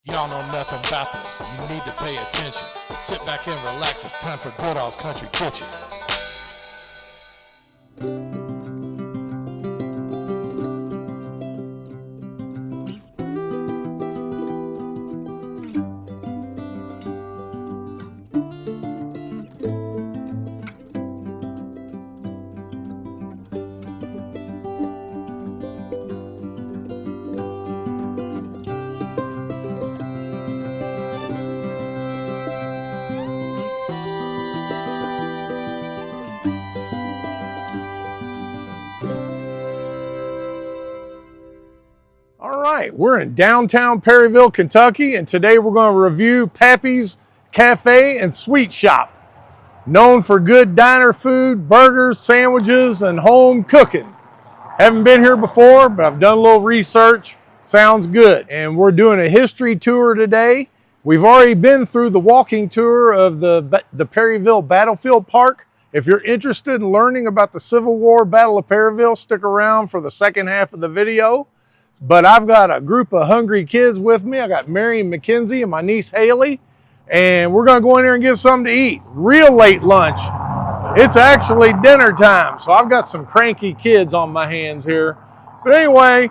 Y'all know nothing about this. You need to pay attention. Sit back and relax. It's time for Goodall's Country Kitchen. All right, we're in downtown Perryville, Kentucky, and today we're going to review PAPPY'S Cafe and Sweet Shop, known for good diner food, burgers, sandwiches, and home cooking. Haven't been here before, but I've done a little research. Sounds good. And we're doing a history tour today. We've already been through the walking tour of the Perryville Battlefield Park. If you're interested in learning about the Civil War Battle of Perryville, stick around for the second half of the video. But I've got a group of hungry kids with me. I got Mary and Mackenzie and my niece Haley, and we're gonna go in here and get something to eat. Real late lunch. It's actually dinner time, so I've got some cranky kids on my hands here. But anyway,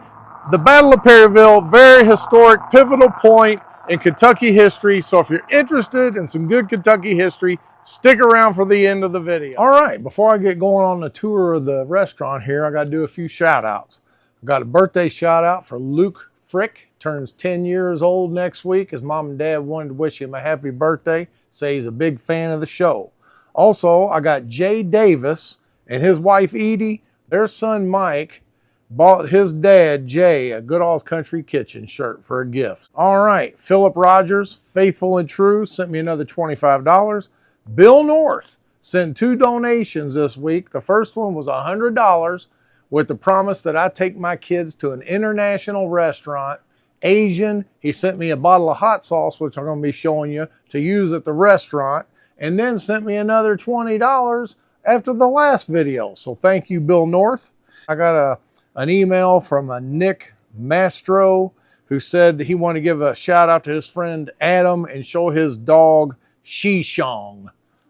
the Battle of Perryville, very historic, pivotal point in Kentucky history. So if you're interested in some good Kentucky history, stick around for the end of the video. All right, before I get going on the tour of the restaurant here, I gotta do a few shout outs. I've got a birthday shout out for Luke Frick, turns 10 years old next week. His mom and dad wanted to wish him a happy birthday, say he's a big fan of the show. Also, I got Jay Davis and his wife Edie. Their son Mike bought his dad Jay a Goodall's Country Kitchen shirt for a gift. All right, Philip Rogers, faithful and true, sent me another $25. Bill North sent 2 donations this week. The first one was $100 with the promise that I take my kids to an international restaurant, Asian. He sent me a bottle of hot sauce, which I'm going to be showing you, to use at the restaurant, and then sent me another $20 after the last video. So thank you, Bill North. I got an email from a Nick Mastro who said he wanted to give a shout out to his friend Adam and show his dog Shishong.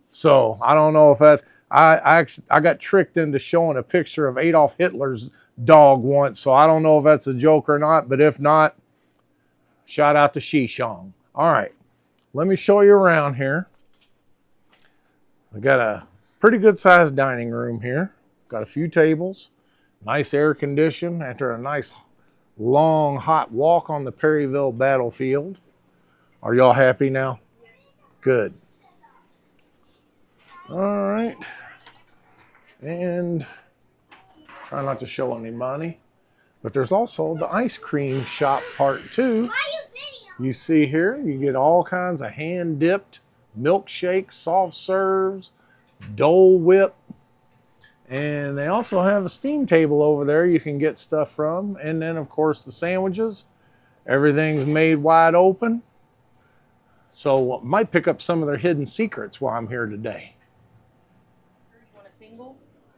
So I don't know if that, I got tricked into showing a picture of Adolf Hitler's dog once, so I don't know if that's a joke or not, but if not, shout out to Shishong. All right, let me show you around here. I got a pretty good sized dining room here. Got a few tables, nice air condition after a nice long hot walk on the Perryville battlefield. Are y'all happy now? Good. All right, and try not to show any money, but there's also the ice cream shop part 2. You see here, you get all kinds of hand-dipped milkshakes, soft serves, Dole Whip, and they also have a steam table over there you can get stuff from, and then of course the sandwiches. Everything's made wide open, so I might pick up some of their hidden secrets while I'm here today.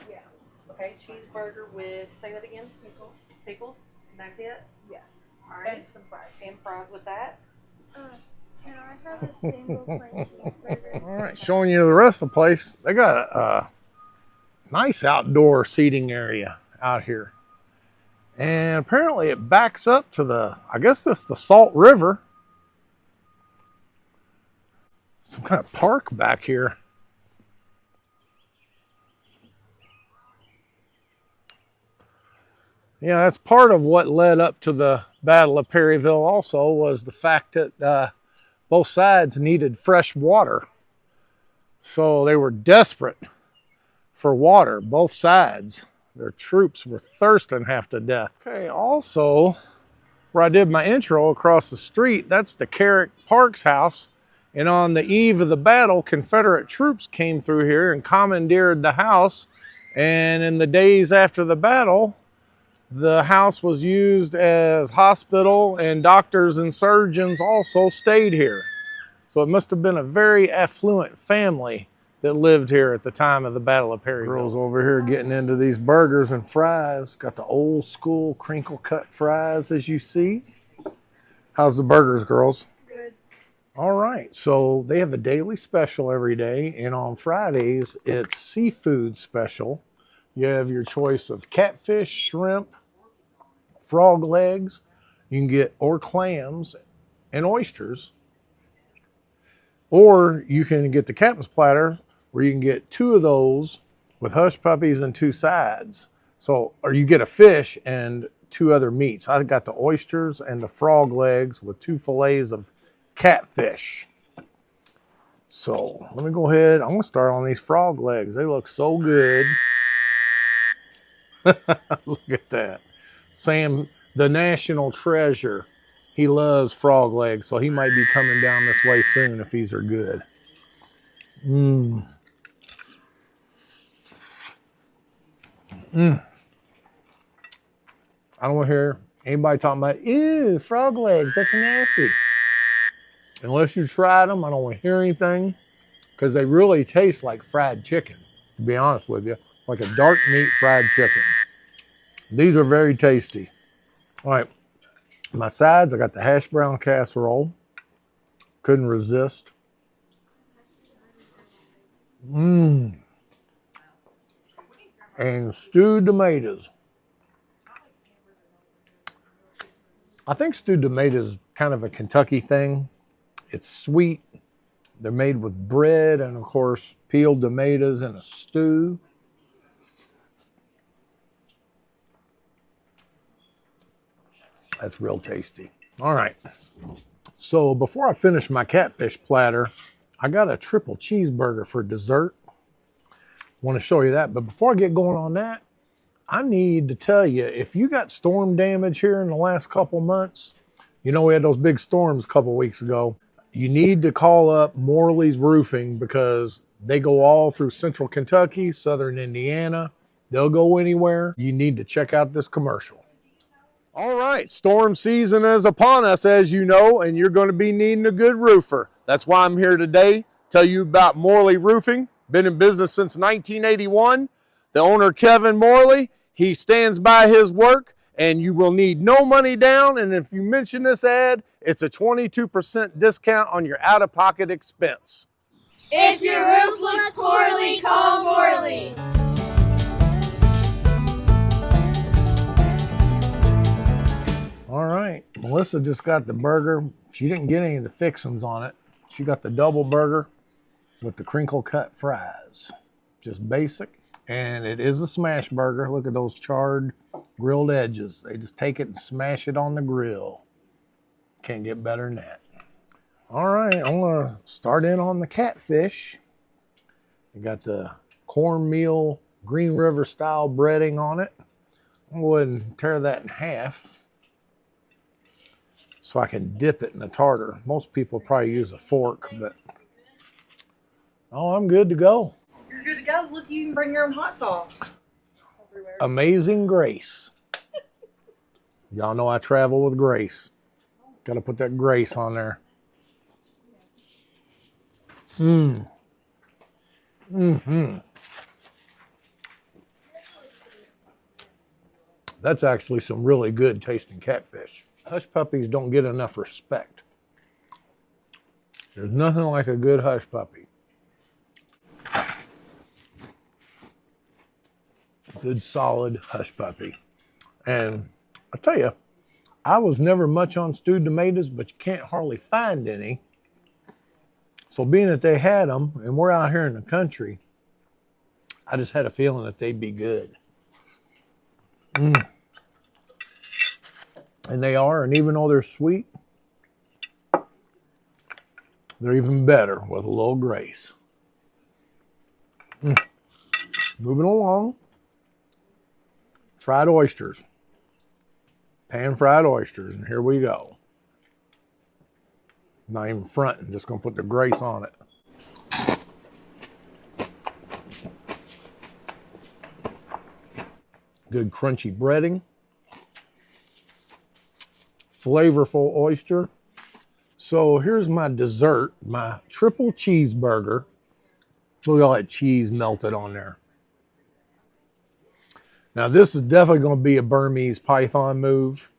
Yeah. Okay, cheeseburger with, say that again? Pickles. Pickles? That's it? Yeah. All right. And some fries. And fries with that. Can I have a single plain cheeseburger? All right, showing you the rest of the place. They got a nice outdoor seating area out here. And apparently it backs up to the, I guess that's the Salt River. Some kind of park back here. Yeah, that's part of what led up to the Battle of Perryville also, was the fact that both sides needed fresh water. So they were desperate for water, both sides. Their troops were thirsting half to death. Okay, also, where I did my intro across the street, that's the Carrick Parks house. And on the eve of the battle, Confederate troops came through here and commandeered the house. And in the days after the battle, the house was used as hospital, and doctors and surgeons also stayed here. So it must have been a very affluent family that lived here at the time of the Battle of Perryville. Girls over here getting into these burgers and fries. Got the old school crinkle cut fries, as you see. How's the burgers, girls? All right, so they have a daily special every day, and on Fridays, it's seafood special. You have your choice of catfish, shrimp, frog legs. You can get or clams and oysters, or you can get the captain's platter where you can get two of those with hush puppies and two sides. So, or you get a fish and two other meats. I got the oysters and the frog legs with two fillets of catfish. So let me go ahead. I'm gonna start on these frog legs. They look so good. Look at that. Sam, the national treasure. He loves frog legs, so he might be coming down this way soon if these are good. Mmm. Mmm. I don't want to hear anybody talking about, ew, frog legs, that's nasty. Unless you tried them, I don't want to hear anything, because they really taste like fried chicken, to be honest with you, like a dark meat fried chicken. These are very tasty. All right, my sides, I got the hash brown casserole. Couldn't resist. Mmm. And stewed tomatoes. I think stewed tomatoes is kind of a Kentucky thing. It's sweet. They're made with bread and, of course, peeled tomatoes in a stew. That's real tasty. All right. So before I finish my catfish platter, I got a triple cheeseburger for dessert. Want to show you that. But before I get going on that, I need to tell you, if you got storm damage here in the last couple months, you know we had those big storms a couple weeks ago, you need to call up Morley's Roofing, because they go all through central Kentucky, southern Indiana. They'll go anywhere. You need to check out this commercial. All right, storm season is upon us, as you know, and you're going to be needing a good roofer. That's why I'm here today, tell you about Morley Roofing. Been in business since 1981. The owner, Kevin Morley, he stands by his work, and you will need no money down. And if you mention this ad, it's a 22% discount on your out-of-pocket expense. If your roof looks poorly, call Morley. All right, Melissa just got the burger. She didn't get any of the fixings on it. She got the double burger with the crinkle cut fries. Just basic. And it is a smash burger. Look at those charred grilled edges. They just take it and smash it on the grill. Can't get better than that. All right, I'm gonna start in on the catfish. You got the cornmeal Green River style breading on it. I'm gonna go ahead and tear that in half so I can dip it in the tartar. Most people probably use a fork, but oh, I'm good to go. You're good to go. Look, you can bring your own hot sauce. Everywhere. Amazing Grace. Y'all know I travel with Grace. Got to put that Grace on there. That's actually some really good tasting catfish. Hush puppies don't get enough respect. There's nothing like a good hush puppy. Good solid hush puppy. And I tell you, I was never much on stewed tomatoes, but you can't hardly find any. So being that they had them, and we're out here in the country, I just had a feeling that they'd be good. And they are, and even though they're sweet, they're even better with a little grace. Moving along. Fried oysters. Pan fried oysters, and here we go. Not even fronting, just gonna put the grace on it. Good crunchy breading. Flavorful oyster. So here's my dessert, my triple cheeseburger. Look at all that cheese melted on there. Now this is definitely going to be a Burmese python move.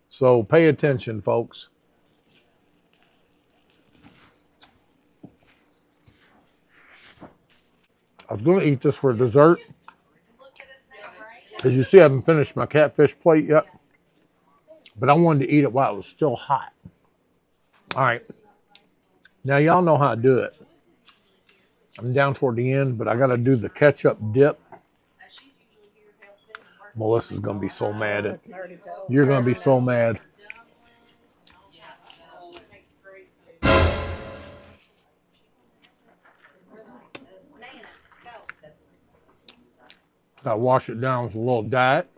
So pay attention, folks. I was going to eat this for dessert. As you see, I haven't finished my catfish plate yet, but I wanted to eat it while it was still hot. All right. Now, y'all know how to do it. I'm down toward the end, but I got to do the ketchup dip. Melissa's going to be so mad. You're going to be so mad. Got to wash it down with a little diet.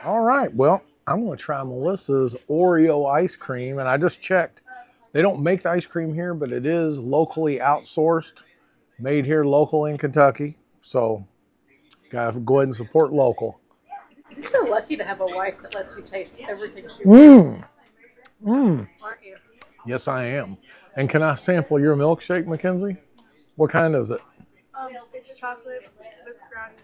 All right, well, I'm going to try Melissa's Oreo ice cream, and I just checked. They don't make the ice cream here, but it is locally outsourced, made here local in Kentucky. So, got to go ahead and support local. You're so lucky to have a wife that lets you taste everything she wants. Aren't you? Yes, I am. And can I sample your milkshake, Mackenzie? What kind is it? It's chocolate with brownie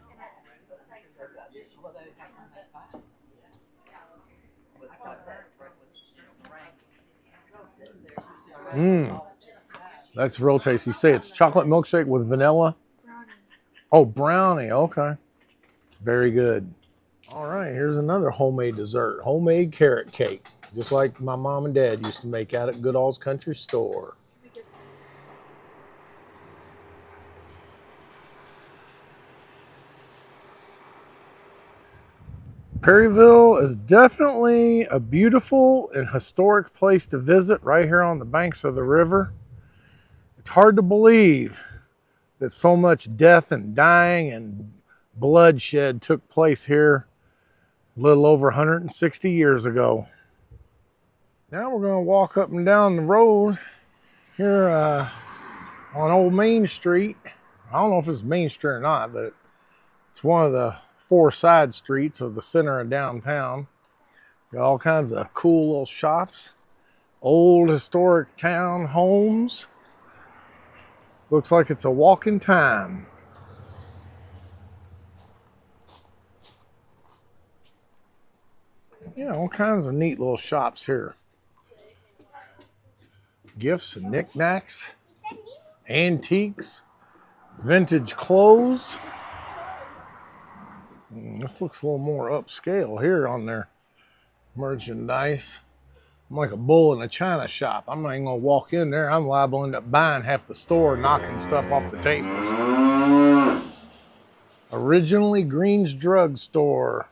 in it. That's real tasty. Say it's chocolate milkshake with vanilla. Brownie. Oh, brownie. Okay. Very good. All right, here's another homemade dessert. Homemade carrot cake. Just like my mom and dad used to make out at Goodall's Country Store. Perryville is definitely a beautiful and historic place to visit right here on the banks of the river. It's hard to believe that so much death and dying and bloodshed took place here a little over 160 years ago. Now we're going to walk up and down the road here on Old Main Street. I don't know if it's Main Street or not, but it's one of the 4 side streets of the center of downtown. Got all kinds of cool little shops, old historic town homes. Looks like it's a walk in time. Yeah, all kinds of neat little shops here. Gifts and knickknacks, antiques, vintage clothes. This looks a little more upscale here on their merchandise. I'm like a bull in a china shop. I'm not even gonna walk in there. I'm liable to end up buying half the store, knocking stuff off the tables. Originally Green's Drug Store.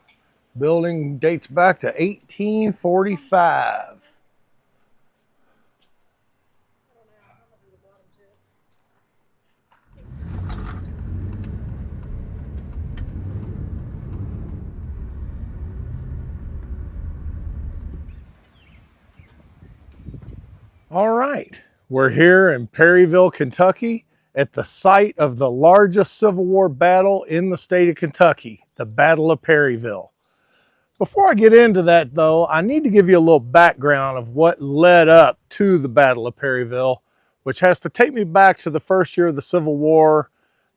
Building dates back to 1845. All right, we're here in Perryville, Kentucky, at the site of the largest Civil War battle in the state of Kentucky, the Battle of Perryville. Before I get into that, though, I need to give you a little background of what led up to the Battle of Perryville, which has to take me back to the first year of the Civil War.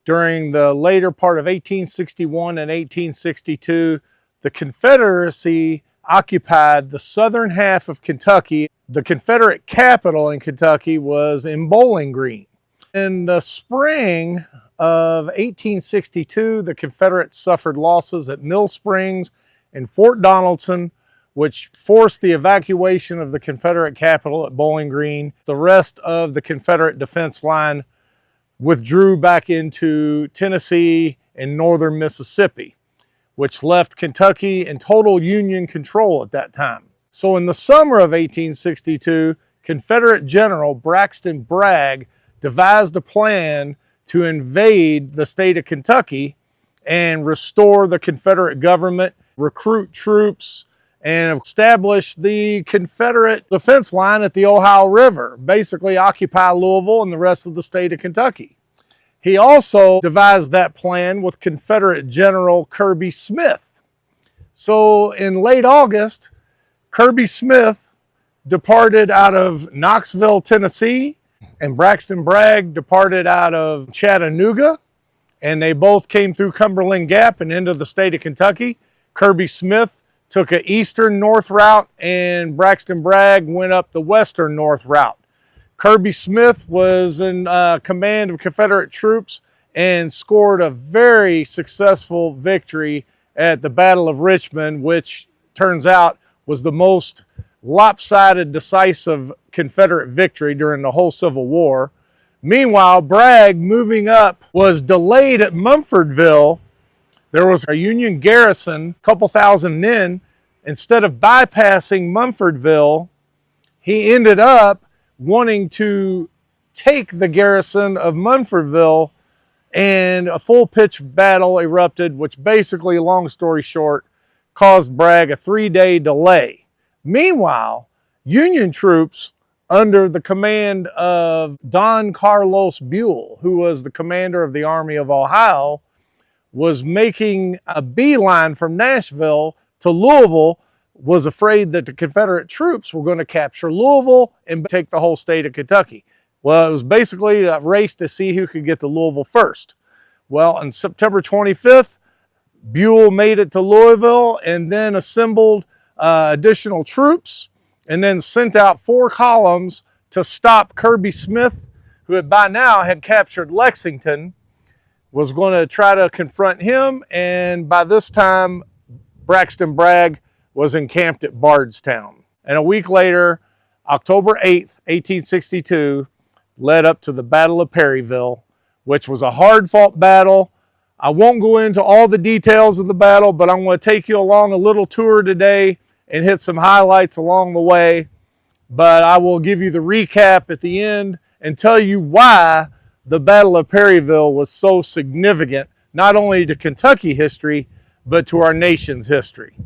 During the later part of 1861 and 1862, the Confederacy occupied the southern half of Kentucky. The Confederate capital in Kentucky was in Bowling Green. In the spring of 1862, the Confederates suffered losses at Mill Springs and Fort Donaldson, which forced the evacuation of the Confederate capital at Bowling Green. The rest of the Confederate defense line withdrew back into Tennessee and northern Mississippi, which left Kentucky in total Union control at that time. So in the summer of 1862, Confederate General Braxton Bragg devised a plan to invade the state of Kentucky and restore the Confederate government, recruit troops, and establish the Confederate defense line at the Ohio River, basically occupy Louisville and the rest of the state of Kentucky. He also devised that plan with Confederate General Kirby Smith. So in late August, Kirby Smith departed out of Knoxville, Tennessee, and Braxton Bragg departed out of Chattanooga, and they both came through Cumberland Gap and into the state of Kentucky. Kirby Smith took an eastern north route, and Braxton Bragg went up the western north route. Kirby Smith was in command of Confederate troops and scored a very successful victory at the Battle of Richmond, which turns out was the most lopsided, decisive Confederate victory during the whole Civil War. Meanwhile, Bragg, moving up, was delayed at Mumfordville. There was a Union garrison, a couple thousand men. Instead of bypassing Mumfordville, he ended up wanting to take the garrison of Mumfordville, and a full pitch battle erupted, which basically, long story short, caused Bragg a 3-day delay. Meanwhile, Union troops under the command of Don Carlos Buell, who was the commander of the Army of Ohio, was making a beeline from Nashville to Louisville, was afraid that the Confederate troops were going to capture Louisville and take the whole state of Kentucky. Well, it was basically a race to see who could get to Louisville first. Well, on September 25th, Buell made it to Louisville and then assembled additional troops and then sent out 4 columns to stop Kirby Smith, who had by now had captured Lexington, was going to try to confront him. And by this time, Braxton Bragg was encamped at Bardstown. And a week later, October 8th, 1862, led up to the Battle of Perryville, which was a hard-fought battle. I won't go into all the details of the battle, but I'm going to take you along a little tour today and hit some highlights along the way. But I will give you the recap at the end and tell you why the Battle of Perryville was so significant, not only to Kentucky history, but to our nation's history.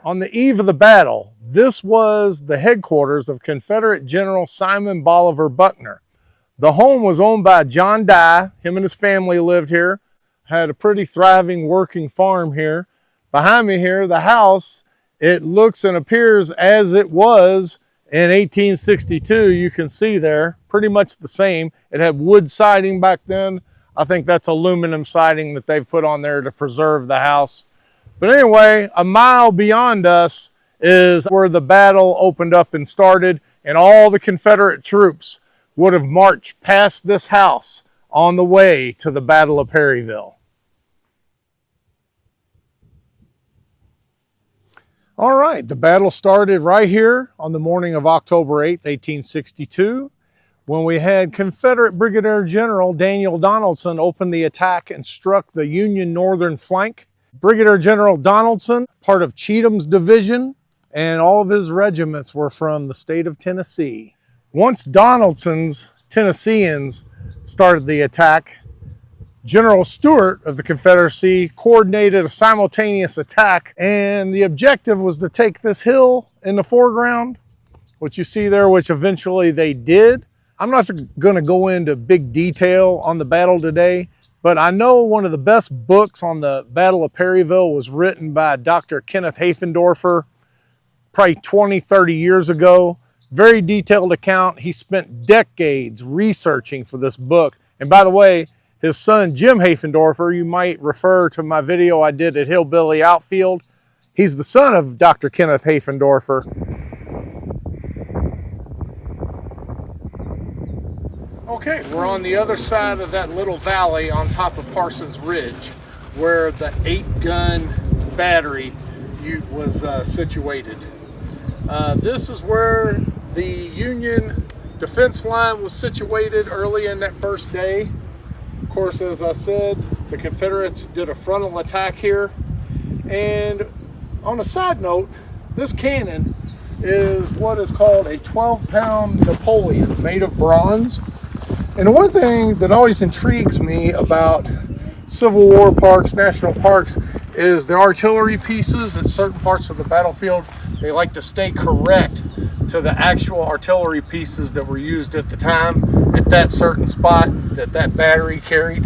On the eve of the battle, this was the headquarters of Confederate General Simon Bolivar Buckner. The home was owned by John Dye. Him and his family lived here, had a pretty thriving working farm here. Behind me here, the house, it looks and appears as it was in 1862. You can see there, pretty much the same. It had wood siding back then. I think that's aluminum siding that they've put on there to preserve the house. But anyway, a mile beyond us is where the battle opened up and started, and all the Confederate troops would have marched past this house on the way to the Battle of Perryville. All right, the battle started right here on the morning of October 8th, 1862, when we had Confederate Brigadier General Daniel Donaldson open the attack and struck the Union northern flank. Brigadier General Donaldson, part of Cheatham's division, and all of his regiments were from the state of Tennessee. Once Donaldson's Tennesseans started the attack, General Stuart of the Confederacy coordinated a simultaneous attack, and the objective was to take this hill in the foreground, which you see there, which eventually they did. I'm not going to go into big detail on the battle today, but I know one of the best books on the Battle of Perryville was written by Dr. Kenneth Hafendorfer, probably 20, 30 years ago. Very detailed account. He spent decades researching for this book. And by the way, his son, Jim Hafendorfer, you might refer to my video I did at Hillbilly Outfield. He's the son of Dr. Kenneth Hafendorfer. Okay, we're on the other side of that little valley on top of Parsons Ridge, where the 8-gun battery was situated. This is where the Union defense line was situated early in that first day. Of course, as I said, the Confederates did a frontal attack here. And on a side note, this cannon is what is called a 12-pound Napoleon made of bronze. And the one thing that always intrigues me about Civil War parks, national parks, is the artillery pieces at certain parts of the battlefield. They like to stay correct to the actual artillery pieces that were used at the time at that certain spot that that battery carried.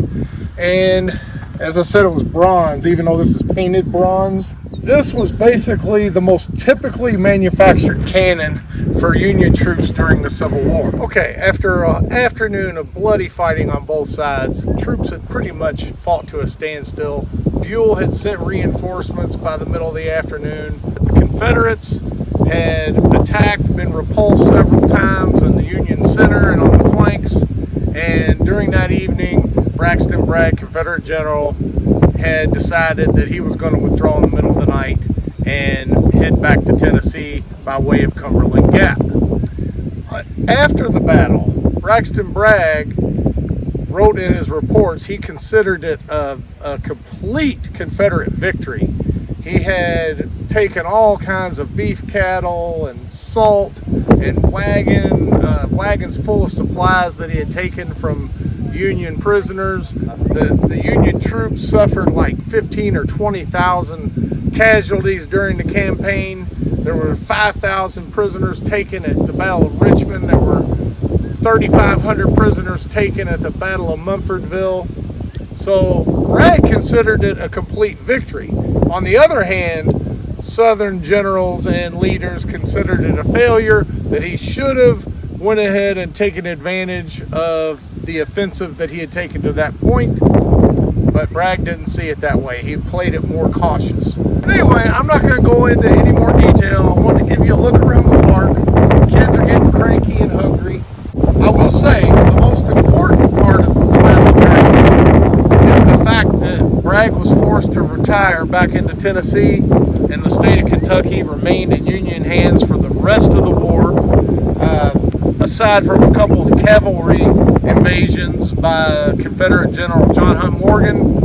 And as I said, it was bronze, even though this is painted bronze. This was basically the most typically manufactured cannon for Union troops during the Civil War. Okay, after an afternoon of bloody fighting on both sides, troops had pretty much fought to a standstill. Buell had sent reinforcements by the middle of the afternoon. The Confederates had attacked, been repulsed several times in the Union center and on the flanks. And during that evening, Braxton Bragg, Confederate general, had decided that he was going to withdraw in the middle of the night and head back to Tennessee by way of Cumberland Gap. After the battle, Braxton Bragg wrote in his reports he considered it a complete Confederate victory. He had taken all kinds of beef cattle and salt and wagons full of supplies that he had taken from Union prisoners. The Union troops suffered like 15 or 20,000 casualties during the campaign. There were 5,000 prisoners taken at the Battle of Richmond. There were 3,500 prisoners taken at the Battle of Munfordville. So Bragg considered it a complete victory. On the other hand, Southern generals and leaders considered it a failure, that he should have went ahead and taken advantage of the offensive that he had taken to that point. But Bragg didn't see it that way. He played it more cautious. But anyway, I'm not going to go into any more detail. I want to give you a look around the park. The kids are getting cranky and hungry. I will say the most important part of the Battle of Perryville is the fact that Bragg was forced to retire back into Tennessee, and the state of Kentucky remained in Union hands for the rest of the war. Aside from a couple of cavalry invasions by Confederate General John Hunt Morgan,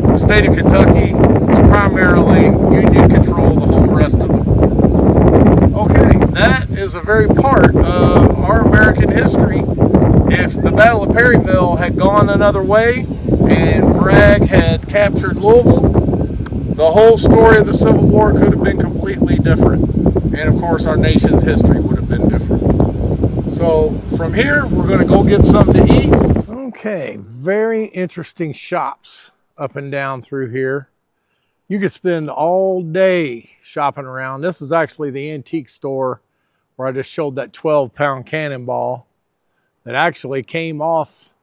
the state of Kentucky was primarily Union control the whole rest of the war. Okay, that is a very part of our American history. If the Battle of Perryville had gone another way and Bragg had captured Louisville, the whole story of the Civil War could have been completely different. And of course, our nation's history would have been different. So from here, we're going to go get something to eat. Okay, very interesting shops up and down through here. You could spend all day shopping around. This is actually the antique store where I just showed that 12-pound cannonball that actually came off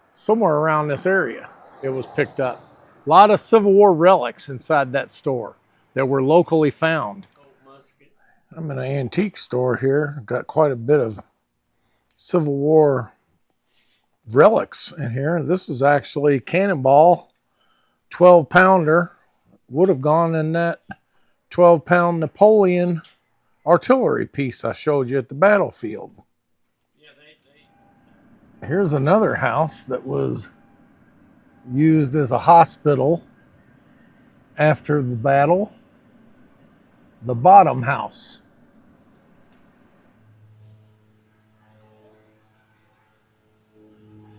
somewhere around this area. It was picked up. A lot of Civil War relics inside that store that were locally found. I'm in an antique store here. Got quite a bit of Civil War relics in here. This is actually cannonball, 12-pounder. Would have gone in that 12-pound Napoleon artillery piece I showed you at the battlefield. Here's another house that was used as a hospital after the battle. The Bottom House.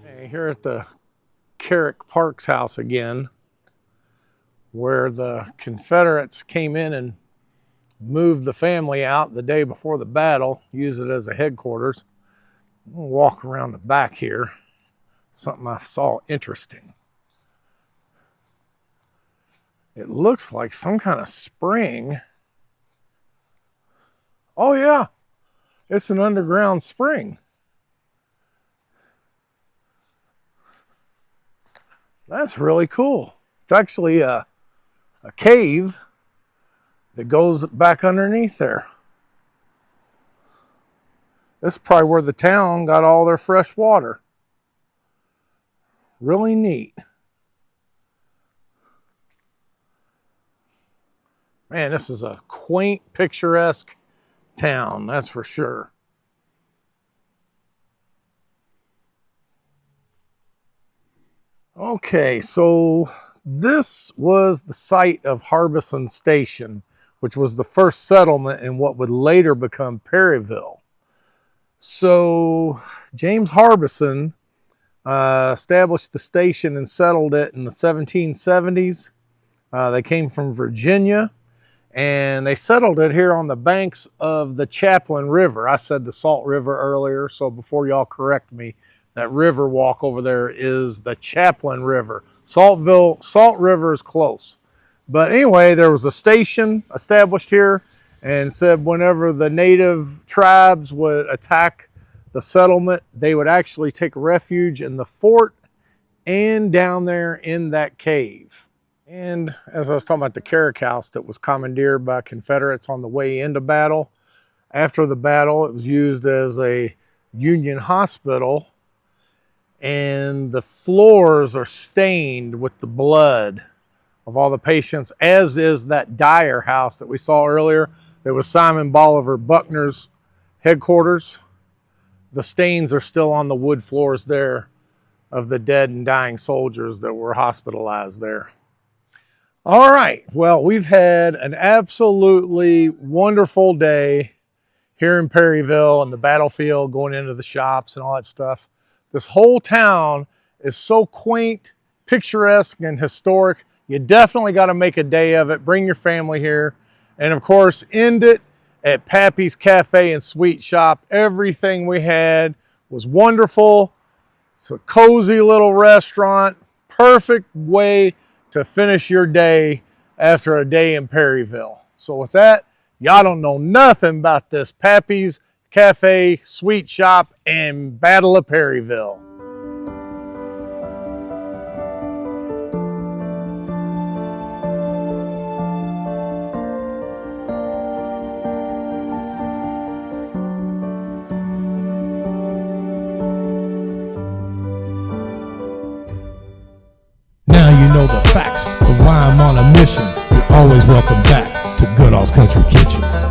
Okay, here at the Carrick Parks house again, where the Confederates came in and moved the family out the day before the battle, used it as a headquarters. We'll walk around the back here. Something I saw interesting. It looks like some kind of spring. Oh yeah, it's an underground spring. That's really cool. It's actually a cave that goes back underneath there. This is probably where the town got all their fresh water. Really neat. Man, this is a quaint, picturesque town, that's for sure. Okay, so this was the site of Harbison Station, which was the first settlement in what would later become Perryville. So James Harbison established the station and settled it in the 1770s. They came from Virginia, and they settled it here on the banks of the Chaplin River. I said the Salt River earlier, so before y'all correct me, that river walk over there is the Chaplin River. Salt River is close, But anyway, there was a station established here, and said whenever the native tribes would attack the settlement, they would actually take refuge in the fort and down there in that cave. And as I was talking about the carriage house that was commandeered by Confederates on the way into battle, after the battle, it was used as a Union hospital, and the floors are stained with the blood of all the patients, as is that Dyer house that we saw earlier. That was Simon Bolivar Buckner's headquarters. The stains are still on the wood floors there of the dead and dying soldiers that were hospitalized there. All right, well, we've had an absolutely wonderful day here in Perryville and the battlefield, going into the shops and all that stuff. This whole town is so quaint, picturesque, and historic. You definitely got to make a day of it. Bring your family here. And of course, end it at Pappy's Cafe and Sweet Shop. Everything we had was wonderful. It's a cozy little restaurant. Perfect way to finish your day after a day in Perryville. So with that, y'all don't know nothing about this Pappy's Cafe, Sweet Shop, and Battle of Perryville. Now you know the facts of why I'm on a mission. You're always welcome back to Goodall's Country Kitchen.